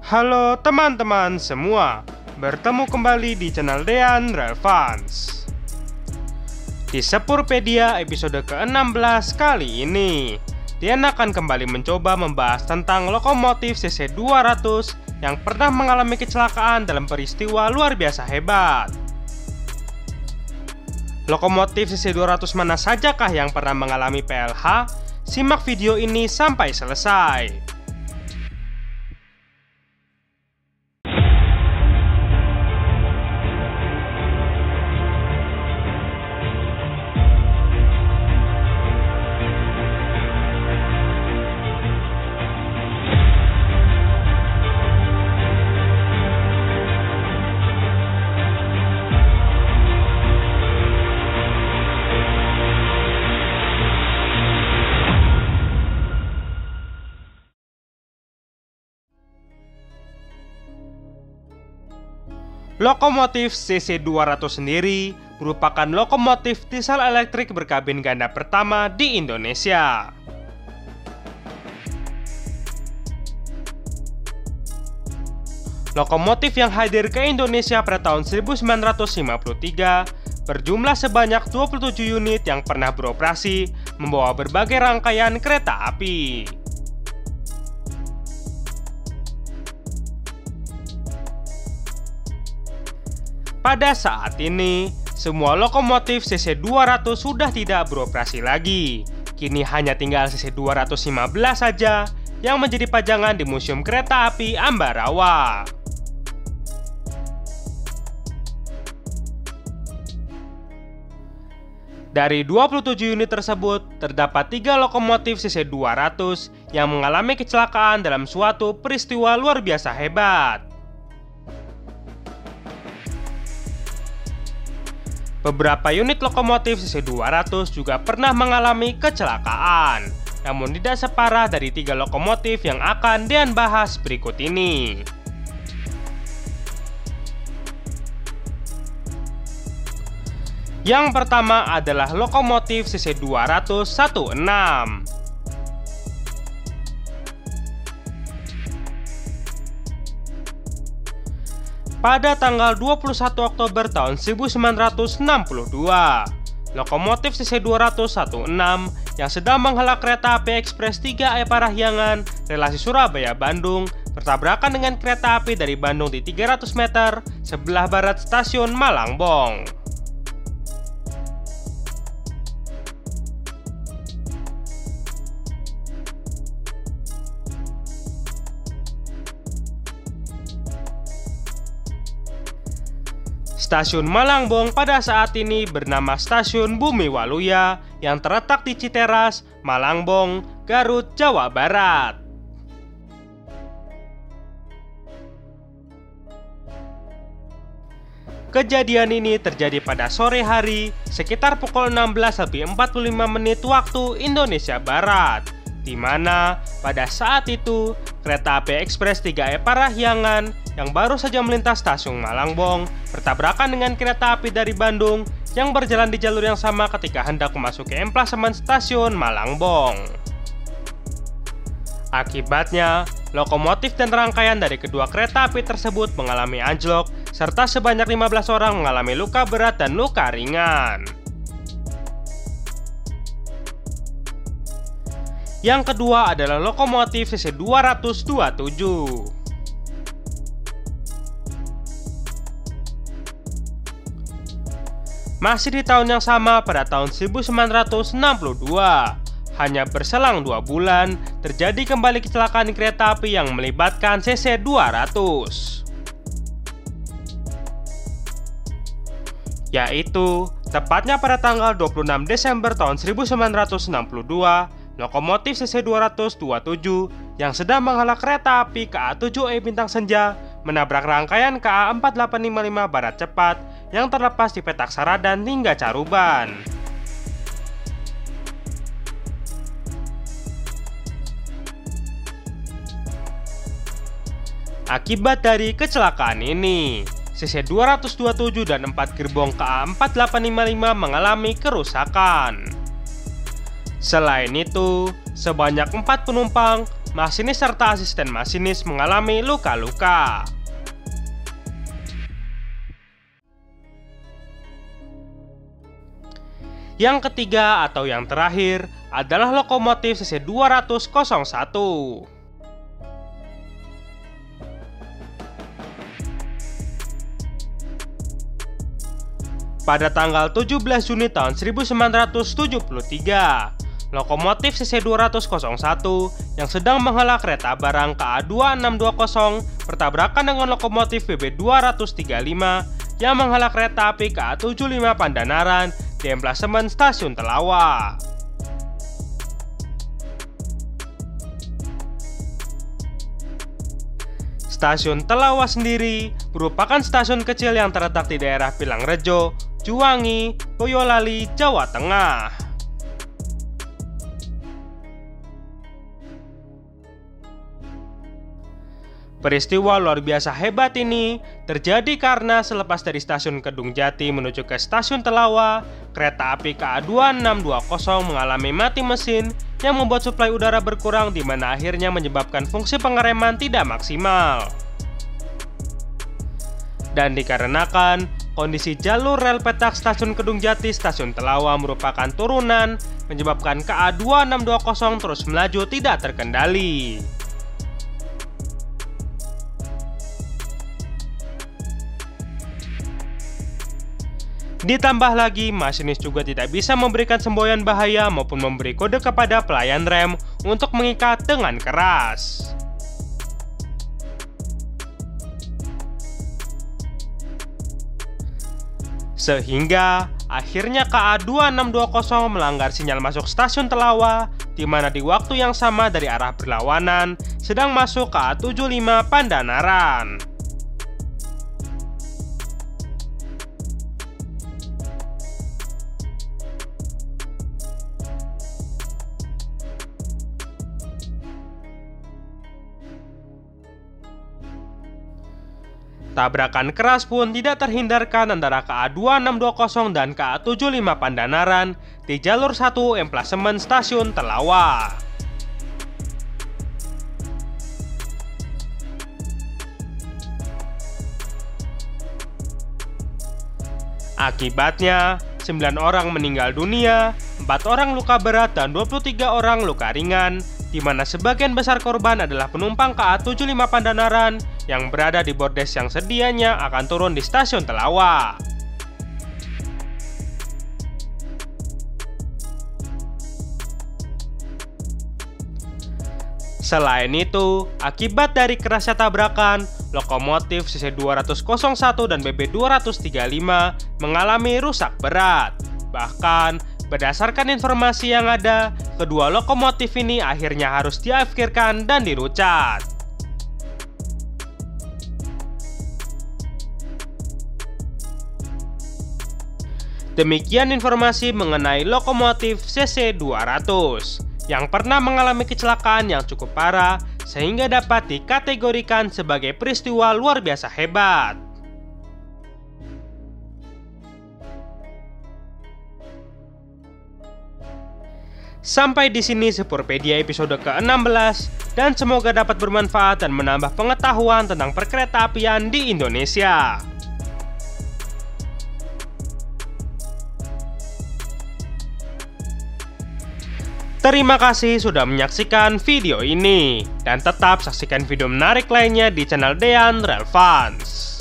Halo teman-teman semua, bertemu kembali di channel Dean Relevance. Di Sepurpedia episode ke-16 kali ini, Dean akan kembali mencoba membahas tentang lokomotif CC200 yang pernah mengalami kecelakaan dalam peristiwa luar biasa hebat. Lokomotif CC200 mana sajakah yang pernah mengalami PLH? Simak video ini sampai selesai. Lokomotif CC200 sendiri merupakan lokomotif diesel elektrik berkabin ganda pertama di Indonesia. Lokomotif yang hadir ke Indonesia pada tahun 1953 berjumlah sebanyak 27 unit yang pernah beroperasi membawa berbagai rangkaian kereta api. Pada saat ini, semua lokomotif CC200 sudah tidak beroperasi lagi. Kini hanya tinggal CC215 saja yang menjadi pajangan di Museum Kereta Api Ambarawa. Dari 27 unit tersebut, terdapat 3 lokomotif CC200 yang mengalami kecelakaan dalam suatu peristiwa luar biasa hebat. Beberapa unit lokomotif CC200 juga pernah mengalami kecelakaan, namun tidak separah dari 3 lokomotif yang akan Dean bahas berikut ini. Yang pertama adalah lokomotif CC200-16. Pada tanggal 21 Oktober tahun 1962, lokomotif CC200-16 yang sedang menghala kereta api ekspres 3E Parahyangan relasi Surabaya-Bandung bertabrakan dengan kereta api dari Bandung di 300 meter sebelah barat stasiun Malangbong. Stasiun Malangbong pada saat ini bernama Stasiun Bumi Waluya yang terletak di Citeras, Malangbong, Garut, Jawa Barat. Kejadian ini terjadi pada sore hari sekitar pukul 16:45 waktu Indonesia Barat, di mana pada saat itu kereta api ekspres 3E Parahyangan yang baru saja melintas stasiun Malangbong bertabrakan dengan kereta api dari Bandung yang berjalan di jalur yang sama ketika hendak memasuki emplasemen stasiun Malangbong. Akibatnya, lokomotif dan rangkaian dari kedua kereta api tersebut mengalami anjlok serta sebanyak 15 orang mengalami luka berat dan luka ringan. Yang kedua adalah lokomotif CC200-27. Masih di tahun yang sama pada tahun 1962, hanya berselang 2 bulan, terjadi kembali kecelakaan kereta api yang melibatkan CC200. Yaitu, tepatnya pada tanggal 26 Desember tahun 1962, lokomotif CC200-27 yang sedang menghala kereta api KA-7E Bintang Senja menabrak rangkaian KA-4855 Barat Cepat yang terlepas di Petak Saradan hingga Caruban. Akibat dari kecelakaan ini, CC227 dan 4 gerbong KA-4855 mengalami kerusakan. Selain itu, sebanyak 4 penumpang, masinis serta asisten masinis mengalami luka-luka. Yang ketiga atau yang terakhir adalah lokomotif CC200-01. Pada tanggal 17 Juni tahun 1973, lokomotif CC200-01 yang sedang menghela kereta barang KA2620 bertabrakan dengan lokomotif BB235 yang menghela kereta api KA75 Pandanaran di emplasemen Stasiun Telawa. Stasiun Telawa sendiri merupakan stasiun kecil yang terletak di daerah Pilangrejo, Juwangi, Boyolali, Jawa Tengah. Peristiwa luar biasa hebat ini terjadi karena selepas dari stasiun Kedung Jati menuju ke stasiun Telawa, kereta api KA2620 mengalami mati mesin yang membuat suplai udara berkurang, di mana akhirnya menyebabkan fungsi pengereman tidak maksimal. Dan dikarenakan kondisi jalur rel petak stasiun Kedung Jati stasiun Telawa merupakan turunan, menyebabkan KA2620 terus melaju tidak terkendali. Ditambah lagi, masinis juga tidak bisa memberikan semboyan bahaya maupun memberi kode kepada pelayan rem untuk mengikat dengan keras. Sehingga akhirnya KA2620 melanggar sinyal masuk stasiun Telawa, di mana di waktu yang sama dari arah berlawanan sedang masuk KA75 Pandanaran. Tabrakan keras pun tidak terhindarkan antara KA2620 dan KA75 Pandanaran di jalur 1 emplasemen Stasiun Telawa. Akibatnya, 9 orang meninggal dunia, 4 orang luka berat dan 23 orang luka ringan, di mana sebagian besar korban adalah penumpang KA75 Pandanaran yang berada di bordes yang sedianya akan turun di stasiun Telawa. Selain itu, akibat dari kerasnya tabrakan, lokomotif CC200-01 dan BB235 mengalami rusak berat. Bahkan, berdasarkan informasi yang ada, kedua lokomotif ini akhirnya harus diakhirkan dan dirucat. Demikian informasi mengenai lokomotif CC200 yang pernah mengalami kecelakaan yang cukup parah sehingga dapat dikategorikan sebagai peristiwa luar biasa hebat. Sampai di sini Sepurpedia episode ke-16, dan semoga dapat bermanfaat dan menambah pengetahuan tentang perkeretaapian di Indonesia. Terima kasih sudah menyaksikan video ini, dan tetap saksikan video menarik lainnya di channel Dean Relevance.